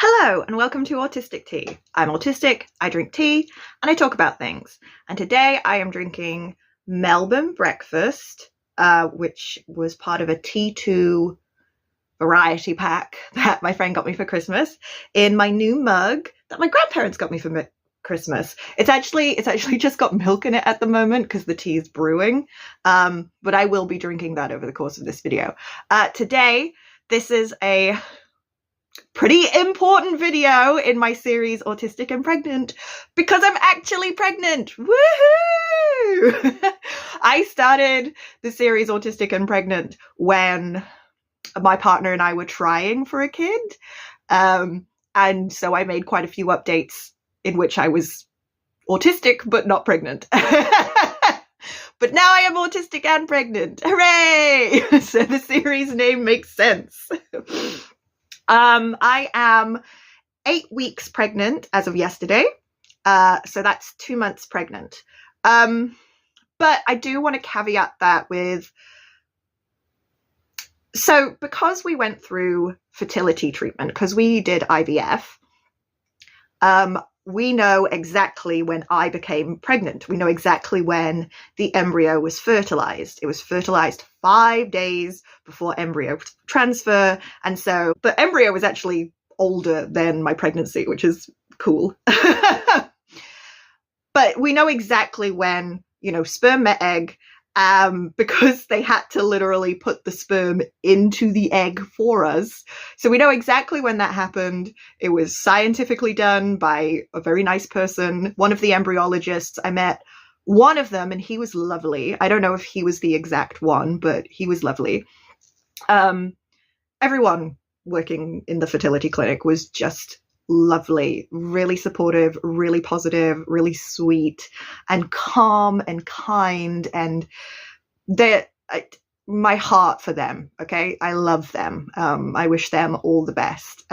Hello and welcome to Autistic Tea. I'm autistic, I drink tea, and I talk about things. And today I am drinking Melbourne Breakfast, which was part of a T2 variety pack that my friend got me for Christmas, in my new mug that my grandparents got me for Christmas. It's actually just got milk in it at the moment because the tea is brewing, but I will be drinking that over the course of this video. Today, this is a pretty important video in my series Autistic and Pregnant because I'm actually pregnant. Woohoo! I started the series Autistic and Pregnant when my partner and I were trying for a kid, and so I made quite a few updates in which I was autistic but not pregnant. But now I am autistic and pregnant. Hooray! So the series name makes sense. I am 8 weeks pregnant as of yesterday, so that's 2 months pregnant. But I do want to caveat that with, so because we went through fertility treatment, because we did IVF, we know exactly when I became pregnant. We know exactly when the embryo was fertilized. It was fertilized 5 days before embryo transfer. And so the embryo was actually older than my pregnancy, which is cool. But we know exactly when, sperm met egg, because they had to literally put the sperm into the egg for us. So we know exactly when that happened. It was scientifically done by a very nice person, one of the embryologists. I met one of them and he was lovely. I don't know if he was the exact one, but he was lovely. Everyone working in the fertility clinic was just lovely, really supportive, really positive, really sweet and calm and kind, and my heart for them. Okay, I love them. I wish them all the best.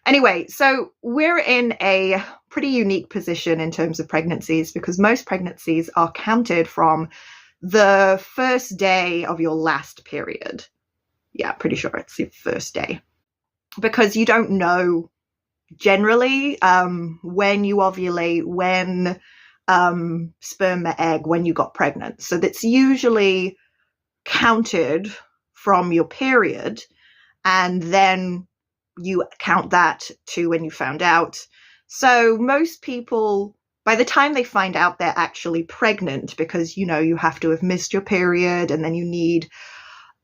Anyway, so we're in a pretty unique position in terms of pregnancies because most pregnancies are counted from the first day of your last period. Yeah, pretty sure it's the first day, because you don't know generally when you ovulate, when sperm met egg, when you got pregnant. So that's usually counted from your period, and then you count that to when you found out. So most people, by the time they find out they're actually pregnant, because you have to have missed your period and then you need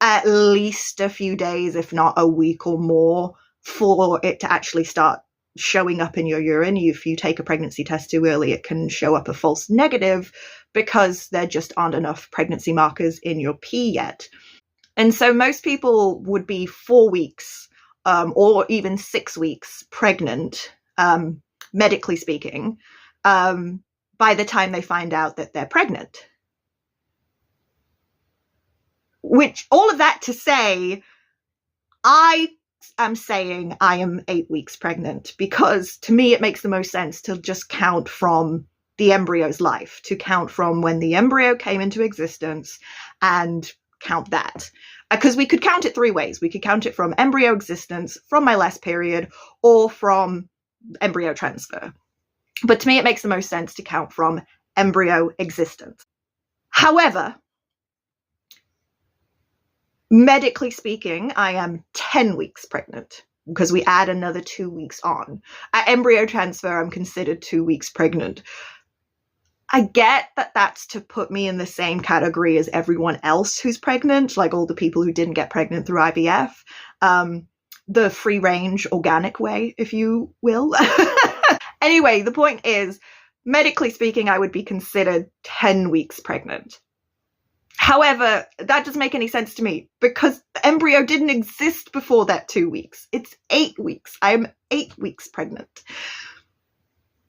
at least a few days, if not a week or more, for it to actually start showing up in your urine. If you take a pregnancy test too early, it can show up a false negative because there just aren't enough pregnancy markers in your pee yet. And so most people would be 4 weeks or even 6 weeks pregnant, medically speaking, by the time they find out that they're pregnant. Which, all of that to say, I'm saying I am 8 weeks pregnant because to me it makes the most sense to just count from the embryo's life, to count from when the embryo came into existence and count that. Because we could count it 3 ways. We could count it from embryo existence, from my last period, or from embryo transfer. But to me it makes the most sense to count from embryo existence. However, medically speaking, I am 10 weeks pregnant because we add another 2 weeks on. At embryo transfer, I'm considered 2 weeks pregnant. I get that that's to put me in the same category as everyone else who's pregnant, like all the people who didn't get pregnant through IVF, the free-range organic way, if you will. Anyway, the point is, medically speaking, I would be considered 10 weeks pregnant. However, that doesn't make any sense to me because the embryo didn't exist before that 2 weeks. It's 8 weeks. I am 8 weeks pregnant.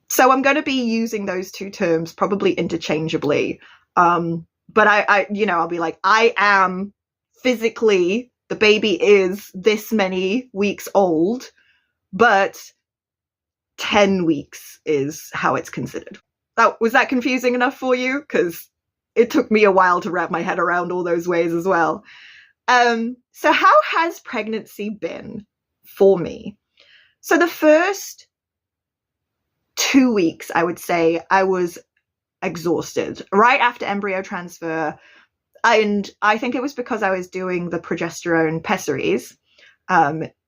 So I'm going to be using those two terms probably interchangeably. But I'll be like, I am physically, the baby is this many weeks old, but 10 weeks is how it's considered. Was that confusing enough for you? Because it took me a while to wrap my head around all those ways as well. So how has pregnancy been for me? So the first 2 weeks, I would say, I was exhausted right after embryo transfer. And I think it was because I was doing the progesterone pessaries,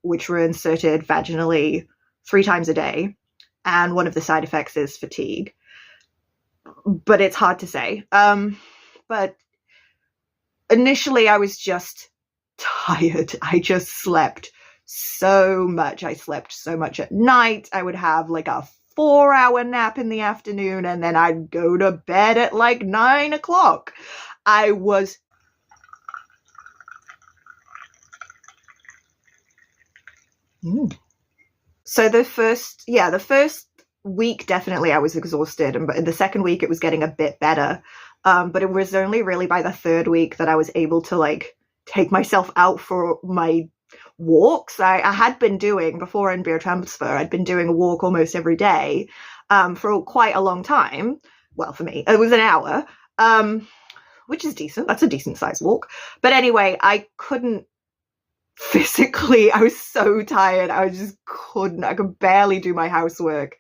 which were inserted vaginally 3 times a day. And one of the side effects is fatigue. But it's hard to say. But initially, I was just tired. I just slept so much. I slept so much at night. I would have like a 4-hour nap in the afternoon, and then I'd go to bed at like 9 o'clock. I was So the first week, definitely I was exhausted. And in the second week, it was getting a bit better. But it was only really by the third week that I was able to like take myself out for my walks. I had been doing, before embryo transfer, I'd been doing a walk almost every day for quite a long time. Well, for me, it was an hour, which is decent. That's a decent sized walk. But anyway, I couldn't physically, I was so tired. I could barely do my housework.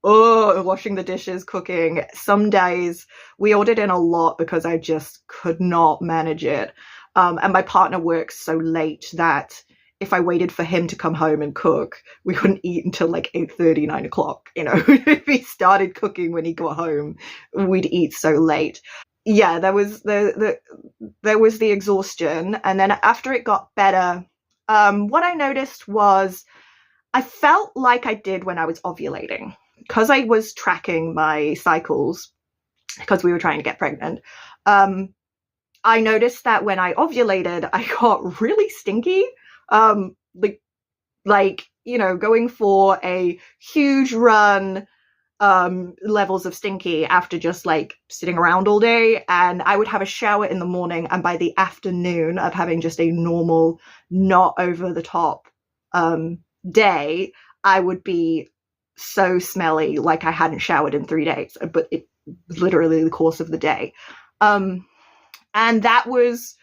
Oh, washing the dishes, cooking. Some days we ordered in a lot because I just could not manage it. And my partner works so late that if I waited for him to come home and cook, we couldn't eat until like 8:30, 9 o'clock. You know, if he started cooking when he got home, we'd eat so late. Yeah, there was the exhaustion. And then after it got better, what I noticed was I felt like I did when I was ovulating, because I was tracking my cycles because we were trying to get pregnant. I noticed that when I ovulated, I got really stinky. Like, you know, going for a huge run, levels of stinky after just like sitting around all day. And I would have a shower in the morning, and by the afternoon of having just a normal, not over the top day, I would be so smelly, like I hadn't showered in 3 days, but it literally the course of the day. And that was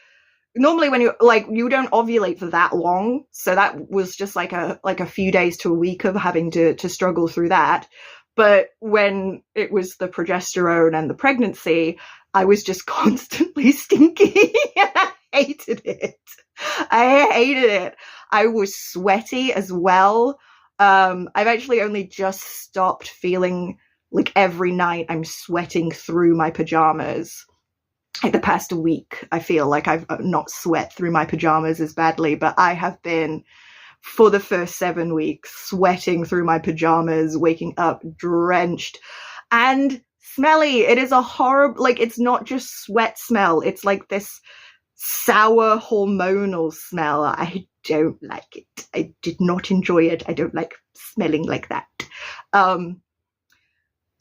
normally when you don't ovulate for that long. So that was just like a few days to a week of having to struggle through that. But when it was the progesterone and the pregnancy, I was just constantly stinky. I hated it. I was sweaty as well. I've actually only just stopped feeling like every night I'm sweating through my pajamas. Like the past week, I feel like I've not sweat through my pajamas as badly, but I have been, for the first 7 weeks, sweating through my pajamas, waking up drenched and smelly. It is a horrible, like, it's not just sweat smell. It's like this sour hormonal smell. I don't like it. I did not enjoy it. I don't like smelling like that.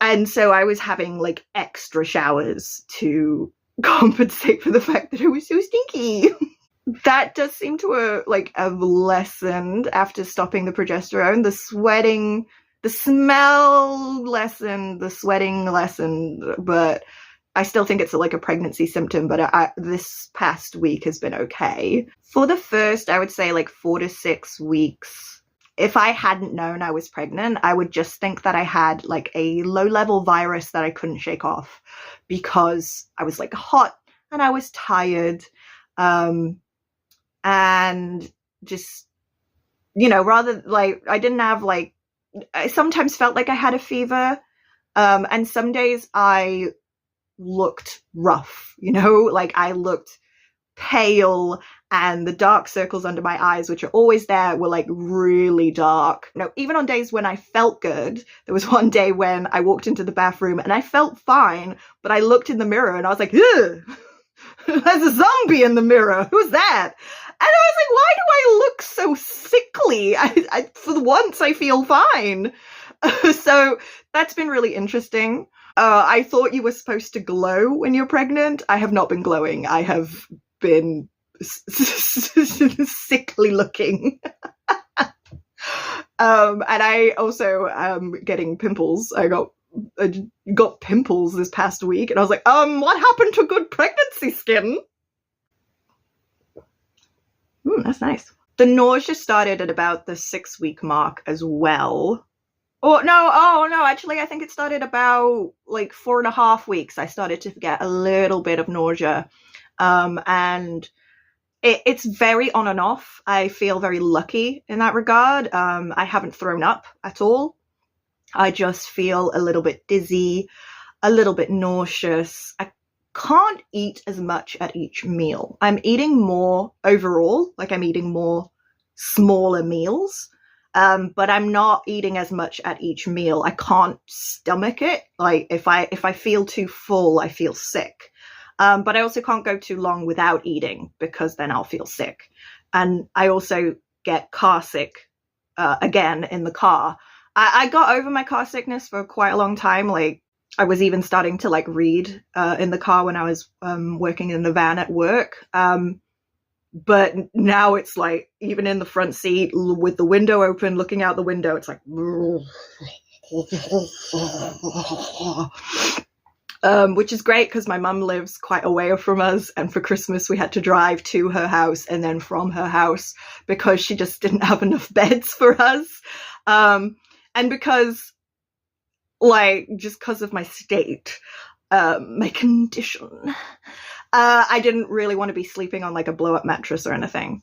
And so I was having like extra showers to compensate for the fact that it was so stinky. That does seem to have lessened after stopping the progesterone. The sweating, the smell lessened, the sweating lessened, but I still think it's like a pregnancy symptom. But this past week has been okay. For the first, I would say like 4 to 6 weeks, if I hadn't known I was pregnant, I would just think that I had like a low-level virus that I couldn't shake off, because I was like hot and I was tired. And just, rather like I didn't have like, I sometimes felt like I had a fever. And some days I looked rough, like I looked pale, and the dark circles under my eyes, which are always there, were like really dark. Even on days when I felt good, there was one day when I walked into the bathroom and I felt fine, but I looked in the mirror and I was like, ugh, there's a zombie in the mirror. Who's that? And I was like, why do I look so sickly? I for once, I feel fine. So that's been really interesting. I thought you were supposed to glow when you're pregnant. I have not been glowing. I have been sickly looking. And I also am getting pimples. I got pimples this past week, and I was like, what happened to good pregnancy skin? That's nice. The nausea started at about the 6-week mark as well. Oh no, actually I think it started about like 4.5 weeks. I started to get a little bit of nausea. And it's very on and off. I feel very lucky in that regard. I haven't thrown up at all. I just feel a little bit dizzy, a little bit nauseous. I can't eat as much at each meal. I'm eating more overall, like I'm eating more smaller meals, but I'm not eating as much at each meal. I can't stomach it. Like if I feel too full, I feel sick. But I also can't go too long without eating because then I'll feel sick. And I also get car sick again in the car. I got over my car sickness for quite a long time. Like I was even starting to like read in the car when I was working in the van at work. But now it's like even in the front seat with the window open, looking out the window, it's like which is great because my mum lives quite away from us, and for Christmas we had to drive to her house and then from her house because she just didn't have enough beds for us. And because, like, just because of my state, my condition, I didn't really want to be sleeping on like a blow-up mattress or anything.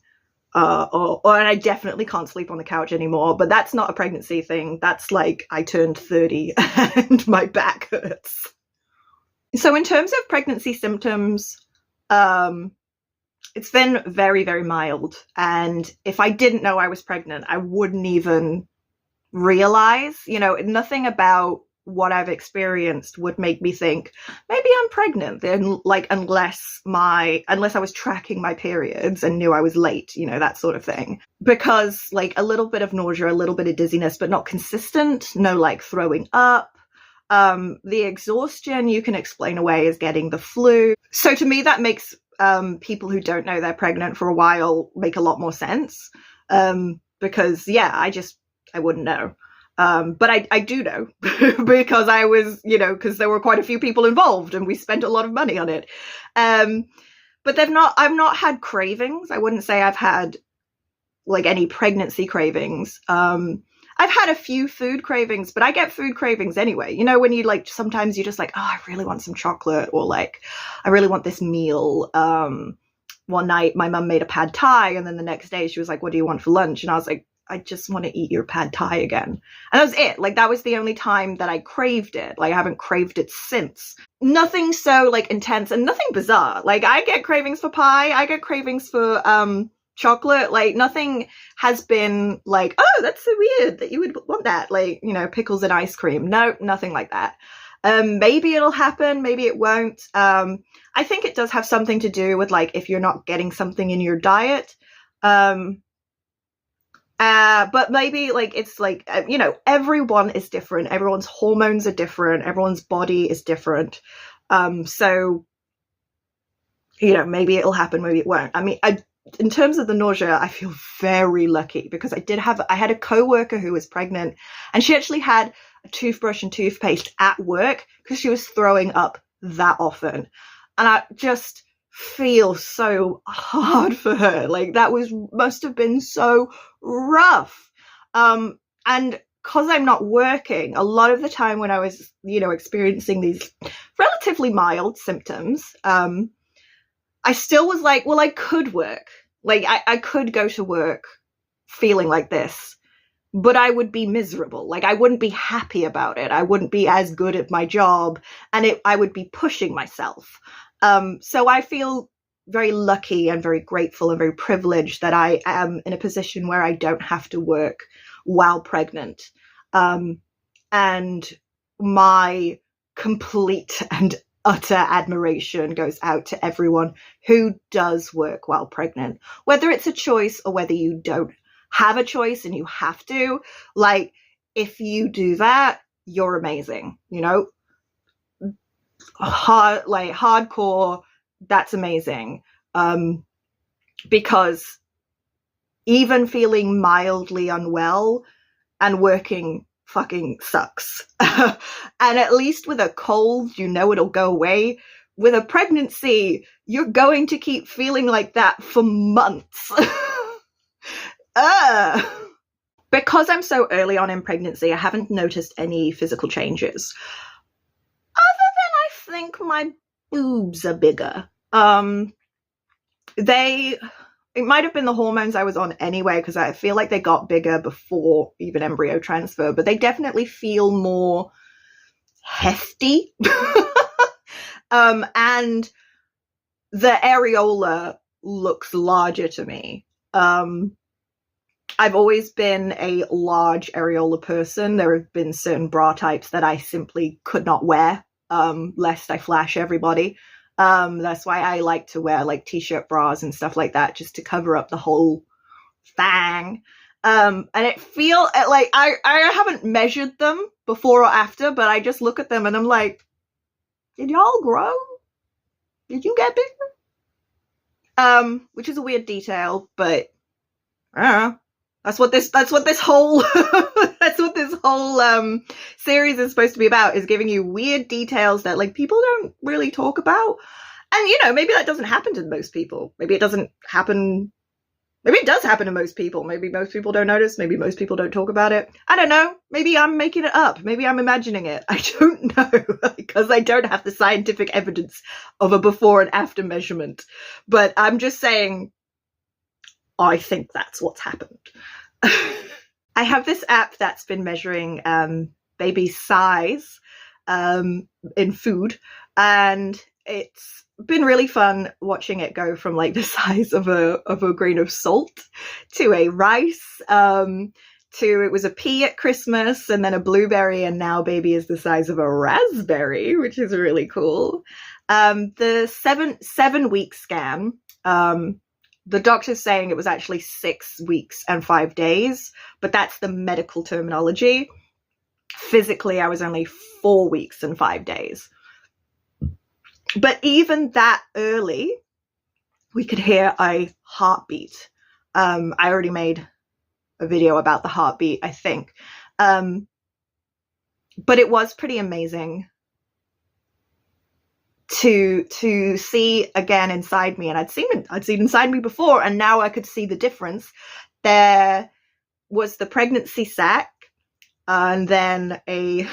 And I definitely can't sleep on the couch anymore, but that's not a pregnancy thing. That's like I turned 30 and my back hurts. So in terms of pregnancy symptoms, it's been very, very mild. And if I didn't know I was pregnant, I wouldn't even realize, nothing about what I've experienced would make me think maybe I'm pregnant. Then, like, unless I was tracking my periods and knew I was late, that sort of thing. Because like a little bit of nausea, a little bit of dizziness, but not consistent. No, like throwing up. The exhaustion you can explain away as getting the flu. So to me, that makes people who don't know they're pregnant for a while make a lot more sense. Because I wouldn't know. But I do know because I was, because there were quite a few people involved and we spent a lot of money on it. But I've not had cravings. I wouldn't say I've had like any pregnancy cravings. I've had a few food cravings, but I get food cravings anyway. When you like, sometimes you're just like, oh, I really want some chocolate, or like, I really want this meal. One night my mum made a pad thai, and then the next day she was like, what do you want for lunch? And I was like, I just want to eat your pad thai again. And that was it. Like, that was the only time that I craved it. Like, I haven't craved it since. Nothing so like intense and nothing bizarre. Like, I get cravings for pie. I get cravings for chocolate. Like, nothing has been like, oh, that's so weird that you would want that. Like, pickles and ice cream. No, nothing like that. Maybe it'll happen. Maybe it won't. I think it does have something to do with like, if you're not getting something in your diet. But maybe like, it's like, everyone is different. Everyone's hormones are different. Everyone's body is different. So, maybe it'll happen, maybe it won't. I mean, in terms of the nausea, I feel very lucky because I had a coworker who was pregnant, and she actually had a toothbrush and toothpaste at work because she was throwing up that often. And I just feel so hard for her. Like, that must have been so rough. And because I'm not working, a lot of the time when I was, experiencing these relatively mild symptoms, I still was like, well, I could work. Like, I could go to work feeling like this, but I would be miserable. Like, I wouldn't be happy about it. I wouldn't be as good at my job, and I would be pushing myself. So I feel very lucky and very grateful and very privileged that I am in a position where I don't have to work while pregnant. And my complete and utter admiration goes out to everyone who does work while pregnant, whether it's a choice or whether you don't have a choice and you have to. Like, if you do that, you're amazing, hardcore, that's amazing. Because even feeling mildly unwell and working fucking sucks. And at least with a cold, it'll go away. With a pregnancy, you're going to keep feeling like that for months. Because I'm so early on in pregnancy, I haven't noticed any physical changes. Other than I think my boobs are bigger. It might have been the hormones I was on anyway, because I feel like they got bigger before even embryo transfer, but they definitely feel more hefty. And the areola looks larger to me. I've always been a large areola person. There have been certain bra types that I simply could not wear, lest I flash everybody. That's why I like to wear like t-shirt bras and stuff like that, just to cover up the whole thing. And it feel like I haven't measured them before or after, but I just look at them and I'm like, did y'all grow? Did you get bigger? Which is a weird detail, but I don't know. That's what this whole that's what this whole series is supposed to be about, is giving you weird details that like people don't really talk about. And you know, maybe that doesn't happen to most people. Maybe it doesn't happen. Maybe it does happen to most people. Maybe most people don't notice. Maybe most people don't talk about it. I don't know. Maybe I'm making it up. Maybe I'm imagining it. I don't know, because I don't have the scientific evidence of a before and after measurement. But I'm just saying, I think that's what's happened. I have this app that's been measuring baby size in food, and it's been really fun watching it go from like the size of a grain of salt to a rice, to it was a pea at Christmas and then a blueberry, and now baby is the size of a raspberry, which is really cool. The 7-week scan, the doctor's saying it was actually 6 weeks and 5 days, but that's the medical terminology. Physically, I was only 4 weeks and 5 days. But even that early, we could hear a heartbeat. I already made a video about the heartbeat, I think. But it was pretty amazing to see again inside me, and I'd seen inside me before, and now I could see the difference. There was the pregnancy sac, and then a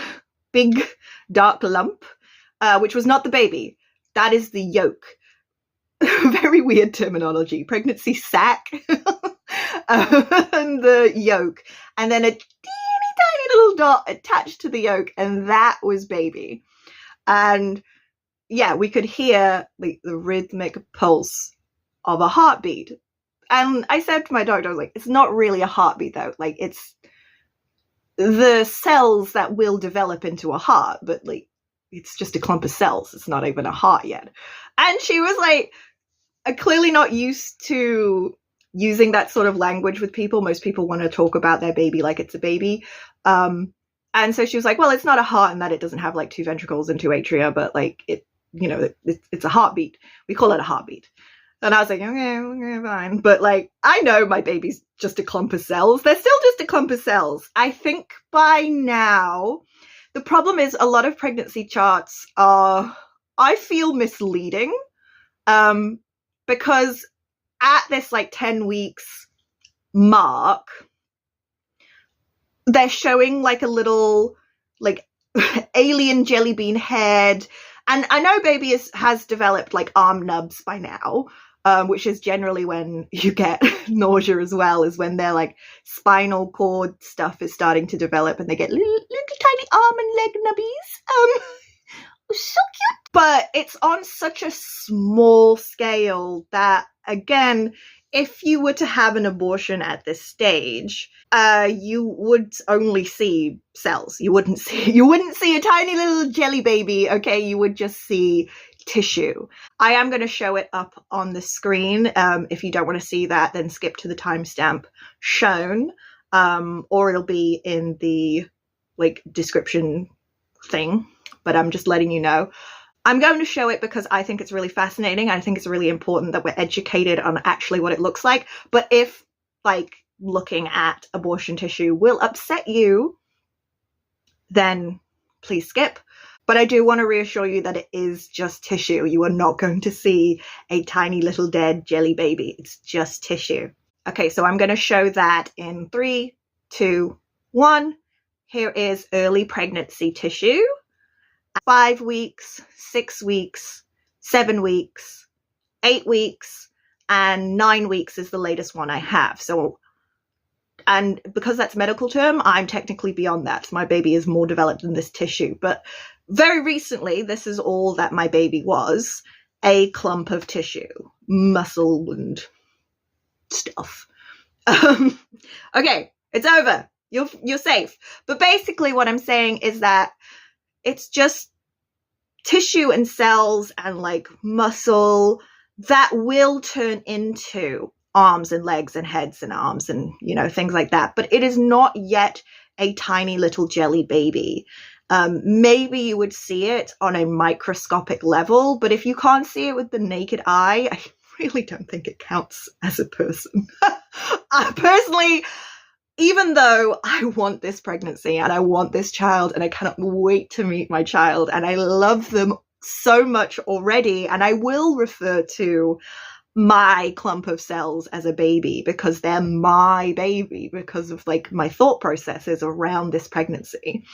big dark lump, which was not the baby. That is the yolk. Very weird terminology. Pregnancy sac and the yolk, and then a teeny tiny little dot attached to the yolk, and that was baby. And yeah, we could hear like the rhythmic pulse of a heartbeat. And I said to my doctor, I was like, it's not really a heartbeat though. Like, it's the cells that will develop into a heart, but like, it's just a clump of cells. It's not even a heart yet. And she was like, clearly not used to using that sort of language with people. Most people want to talk about their baby like it's a baby. And so she was like, well, it's not a heart in that it doesn't have like 2 ventricles and 2 atria, but like it, you know, it's a heartbeat. We call it a heartbeat. And I was like, okay, fine. But like, I know my baby's just a clump of cells. They're still just a clump of cells. I think by now, the problem is a lot of pregnancy charts are, I feel, misleading. Because at this like 10 weeks mark, they're showing like a little like alien jelly bean head. And I know baby has developed like arm nubs by now, which is generally when you get nausea as well, is when their like spinal cord stuff is starting to develop and they get little tiny arm and leg nubbies. So cute. But it's on such a small scale that, again, if you were to have an abortion at this stage, you would only see cells. You wouldn't see a tiny little jelly baby, okay? You would just see tissue. I am going to show it up on the screen. If you don't want to see that, then skip to the timestamp shown, or it'll be in the like description thing. But I'm just letting you know. I'm going to show it because I think it's really fascinating. I think it's really important that we're educated on actually what it looks like. But if like looking at abortion tissue will upset you, then please skip. But I do want to reassure you that it is just tissue. You are not going to see a tiny little dead jelly baby. It's just tissue. Okay, so I'm going to show that in 3, 2, 1. Here is early pregnancy tissue. 5 weeks, 6 weeks, 7 weeks, 8 weeks, and 9 weeks is the latest one I have. So, and because that's a medical term, I'm technically beyond that. My baby is more developed than this tissue. But very recently, this is all that my baby was, a clump of tissue, muscle and stuff. Okay, it's over. You're safe. But basically what I'm saying is that it's just tissue and cells and like muscle that will turn into arms and legs and heads and arms and, you know, things like that. But it is not yet a tiny little jelly baby. Maybe you would see it on a microscopic level, but if you can't see it with the naked eye, I really don't think it counts as a person. Personally, even though I want this pregnancy and I want this child and I cannot wait to meet my child and I love them so much already, and I will refer to my clump of cells as a baby because they're my baby because of like my thought processes around this pregnancy.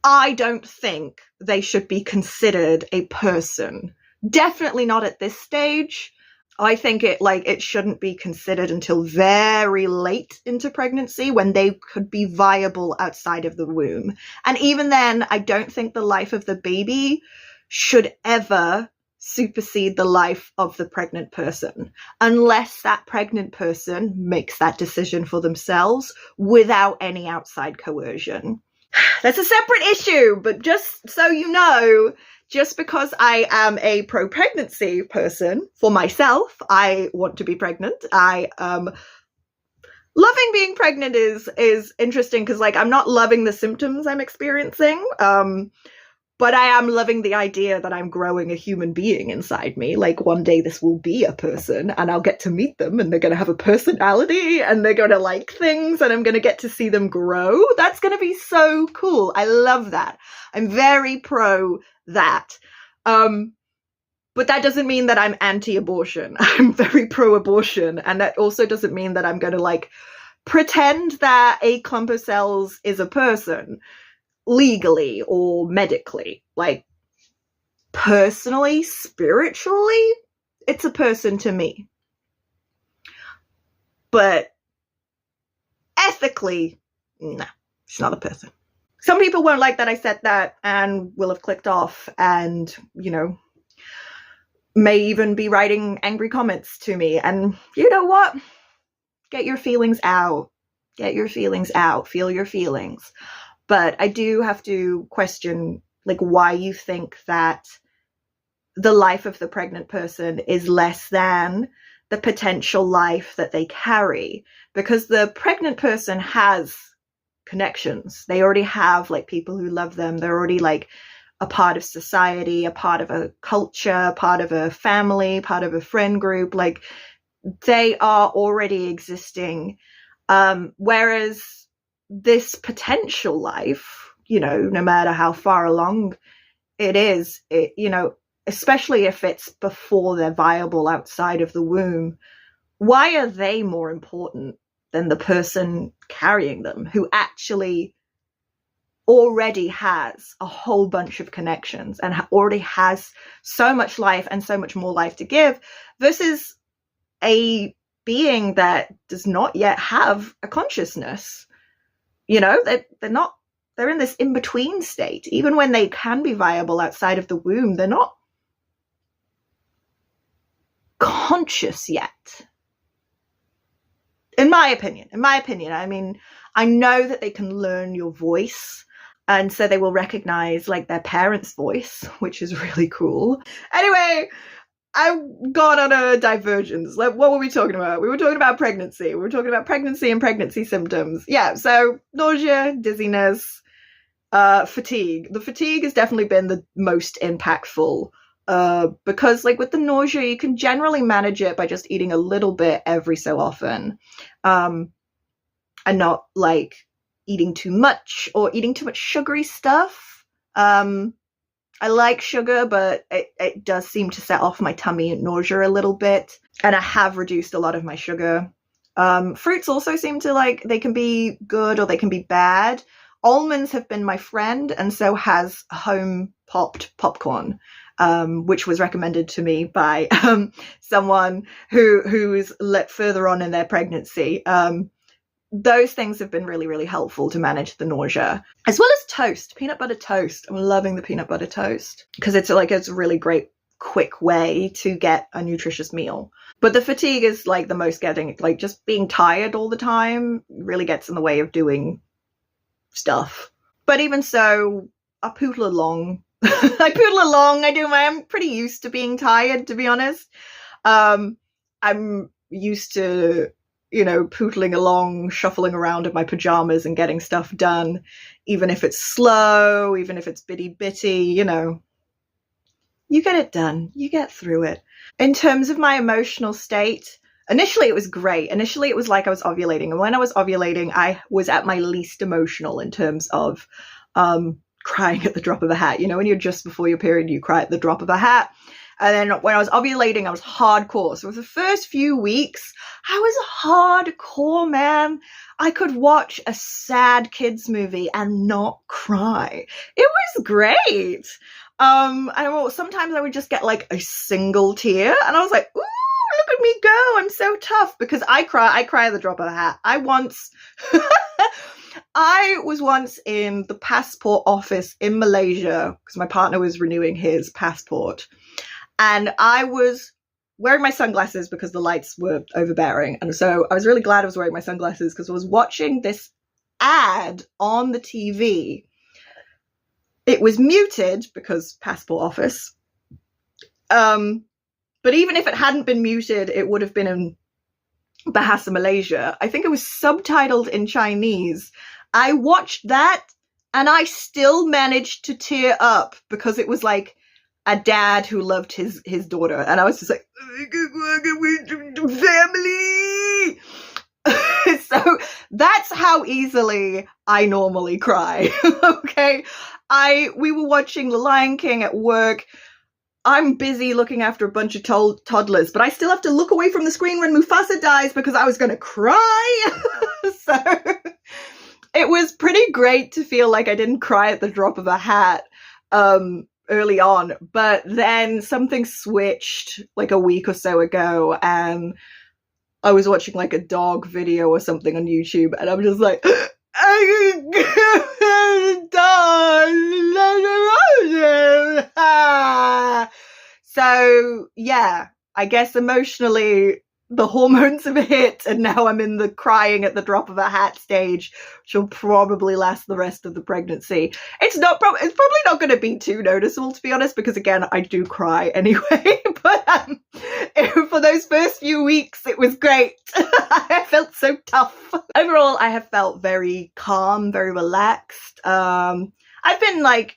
I don't think they should be considered a person. Definitely not at this stage. I think it shouldn't be considered until very late into pregnancy when they could be viable outside of the womb. And even then, I don't think the life of the baby should ever supersede the life of the pregnant person, unless that pregnant person makes that decision for themselves without any outside coercion. That's a separate issue, but just so you know, just because I am a pro-pregnancy person for myself, I want to be pregnant. Loving being pregnant is interesting because like I'm not loving the symptoms I'm experiencing, but I am loving the idea that I'm growing a human being inside me. Like one day this will be a person and I'll get to meet them and they're going to have a personality and they're going to like things and I'm going to get to see them grow. That's going to be so cool. I love that. I'm very pro that. But that doesn't mean that I'm anti-abortion. I'm very pro-abortion. And that also doesn't mean that I'm going to like pretend that a clump of cells is a person legally or medically. Like personally, spiritually, it's a person to me. But ethically, no, it's not a person. Some people won't like that I said that and will have clicked off and, you know, may even be writing angry comments to me. And you know what? Get your feelings out. Get your feelings out. Feel your feelings. But I do have to question, like, why you think that the life of the pregnant person is less than the potential life that they carry. Because the pregnant person has connections. They already have like people who love them. They're already like a part of society, a part of a culture, part of a family, part of a friend group. Like they are already existing. Whereas this potential life, you know, no matter how far along it is, you know, especially if it's before they're viable outside of the womb, why are they more important than the person carrying them who actually already has a whole bunch of connections and already has so much life and so much more life to give versus a being that does not yet have a consciousness? You know, they're in this in-between state. Even when they can be viable outside of the womb, they're not conscious yet. In my opinion, I mean, I know that they can learn your voice and so they will recognize like their parents' voice, which is really cool. Anyway, I've gone on a divergence. Like, what were we talking about? We were talking about pregnancy. We were talking about pregnancy and pregnancy symptoms. Yeah, so nausea, dizziness, fatigue. The fatigue has definitely been the most impactful. Because like with the nausea, you can generally manage it by just eating a little bit every so often, and not like eating too much or eating too much sugary stuff. I like sugar, but it does seem to set off my tummy and nausea a little bit. And I have reduced a lot of my sugar. Fruits also seem to, like, they can be good or they can be bad. Almonds have been my friend, and so has home popped popcorn, which was recommended to me by someone who's further on in their pregnancy. Those things have been really, really helpful to manage the nausea, as well as toast, peanut butter toast. I'm loving the peanut butter toast because it's a really great, quick way to get a nutritious meal. But the fatigue is like the most getting, like, just being tired all the time really gets in the way of doing stuff. But even so, I poodle along. I'm pretty used to being tired, to be honest. I'm used to, poodling along, shuffling around in my pajamas and getting stuff done, even if it's slow, even if it's bitty, you get it done, you get through it. In terms of my emotional state, initially it was great. Initially it was like I was ovulating. And when I was ovulating, I was at my least emotional in terms of crying at the drop of a hat. When you're just before your period, you cry at the drop of a hat. And then when I was ovulating, I was hardcore. So for the first few weeks, I was hardcore, man. I could watch a sad kids movie and not cry. It was great. Sometimes I would just get like a single tear, and I was like, ooh, look at me go. I'm so tough, because I cry at the drop of a hat. I was once in the passport office in Malaysia because my partner was renewing his passport. And I was wearing my sunglasses because the lights were overbearing. And so I was really glad I was wearing my sunglasses because I was watching this ad on the TV. It was muted because passport office. But even if it hadn't been muted, it would have been in Bahasa Malaysia. I think it was subtitled in Chinese. I watched that and I still managed to tear up because it was like a dad who loved his daughter. And I was just like, family. So that's how easily I normally cry. Okay. We were watching The Lion King at work. I'm busy looking after a bunch of toddlers, but I still have to look away from the screen when Mufasa dies because I was going to cry. So it was pretty great to feel like I didn't cry at the drop of a hat early on. But then something switched like a week or so ago, and I was watching like a dog video or something on YouTube, and I'm just like, so yeah, I guess emotionally the hormones have hit, and now I'm in the crying at the drop of a hat stage, which will probably last the rest of the pregnancy. It's probably not going to be too noticeable, to be honest, because again, I do cry anyway. But for those first few weeks, it was great. I felt so tough. Overall, I have felt very calm, very relaxed. I've been like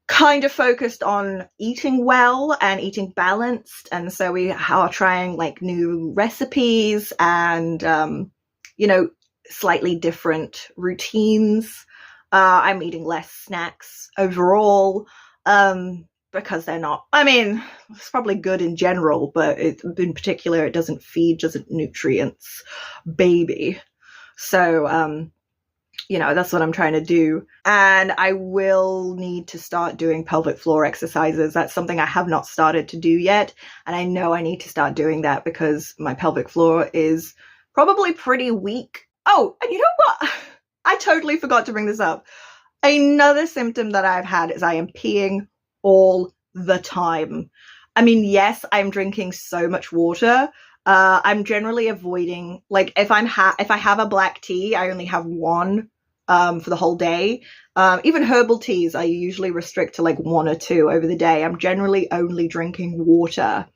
kind of focused on eating well and eating balanced, and so we are trying like new recipes and slightly different routines. I'm eating less snacks overall because they're not, it's probably good in general, but in particular it doesn't nutrients baby. So that's what I'm trying to do. And I will need to start doing pelvic floor exercises. That's something I have not started to do yet. And I know I need to start doing that because my pelvic floor is probably pretty weak. Oh, and you know what? I totally forgot to bring this up. Another symptom that I've had is I am peeing all the time. Yes, I'm drinking so much water. I'm generally avoiding, like, if I have a black tea, I only have one for the whole day. Even herbal teas, I usually restrict to like 1 or 2 over the day. I'm generally only drinking water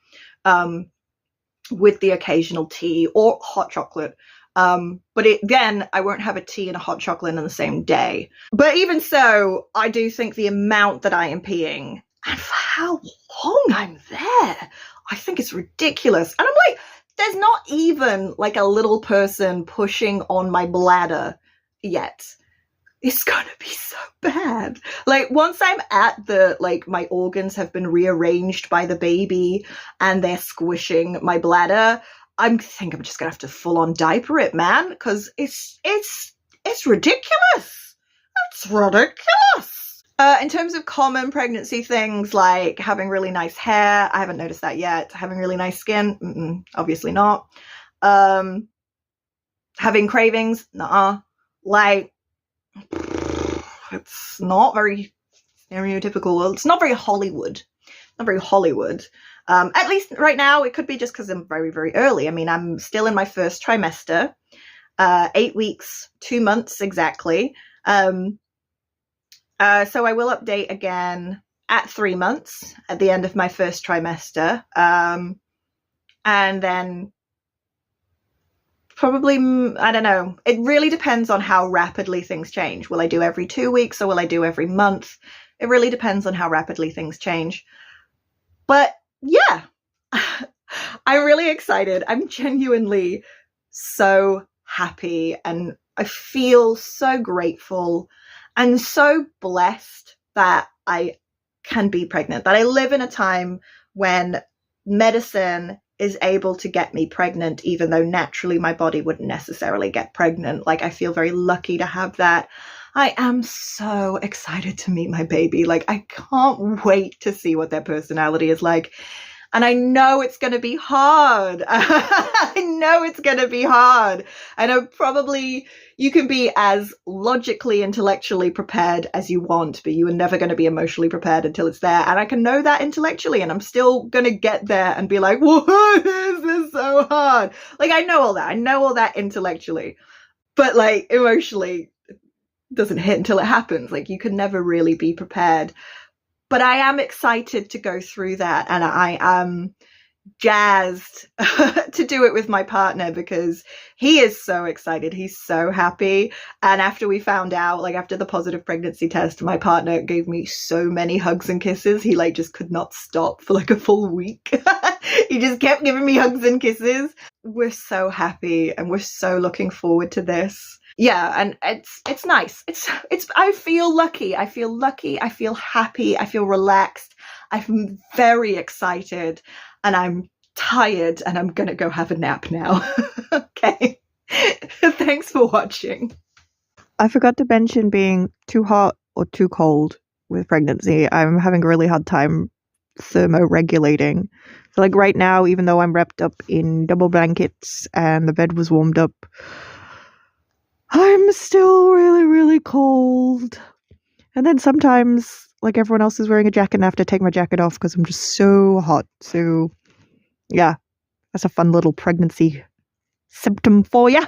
with the occasional tea or hot chocolate. But again, I won't have a tea and a hot chocolate in the same day. But even so, I do think the amount that I am peeing and for how long I'm there, I think it's ridiculous. And I'm like, there's not even like a little person pushing on my bladder yet. it's gonna be so bad. Like, once I'm at the, like, my organs have been rearranged by the baby and they're squishing my bladder, I think I'm just gonna have to full on diaper it, man, because it's ridiculous. It's ridiculous. In terms of common pregnancy things, like having really nice hair, I haven't noticed that yet. Having really nice skin, obviously not. Having cravings, nah. Like, it's not very stereotypical. It's not very Hollywood. Not very Hollywood. At least right now, it could be just because I'm very, very early. I mean, I'm still in my first trimester, 8 weeks, 2 months exactly. So I will update again at 3 months at the end of my first trimester. And then probably, I don't know. It really depends on how rapidly things change. Will I do every 2 weeks or will I do every month? It really depends on how rapidly things change. But yeah, I'm really excited. I'm genuinely so happy and I feel so grateful and so blessed that I can be pregnant, that I live in a time when medicine is able to get me pregnant, even though naturally my body wouldn't necessarily get pregnant. Like, I feel very lucky to have that. I am so excited to meet my baby. Like, I can't wait to see what their personality is like. And I know it's going to be hard. I know it's going to be hard. I know probably you can be as logically, intellectually prepared as you want, but you are never going to be emotionally prepared until it's there. And I can know that intellectually, and I'm still going to get there and be like, what is this so hard? Like, I know all that. I know all that intellectually. But, like, emotionally, it doesn't hit until it happens. Like, you can never really be prepared. But I am excited to go through that, and I am jazzed to do it with my partner because he is so excited. He's so happy. And after we found out, like after the positive pregnancy test, my partner gave me so many hugs and kisses. He like just could not stop for like a full week. He just kept giving me hugs and kisses. We're so happy and we're so looking forward to this. Yeah, and it's nice. It's I feel lucky. I feel lucky. I feel happy. I feel relaxed. I'm very excited and I'm tired and I'm going to go have a nap now. Okay. Thanks for watching. I forgot to mention being too hot or too cold with pregnancy. I'm having a really hard time thermoregulating. So like right now, even though I'm wrapped up in double blankets and the bed was warmed up, I'm still really, really cold. And then sometimes, like everyone else is wearing a jacket and I have to take my jacket off because I'm just so hot. So, yeah, that's a fun little pregnancy symptom for you.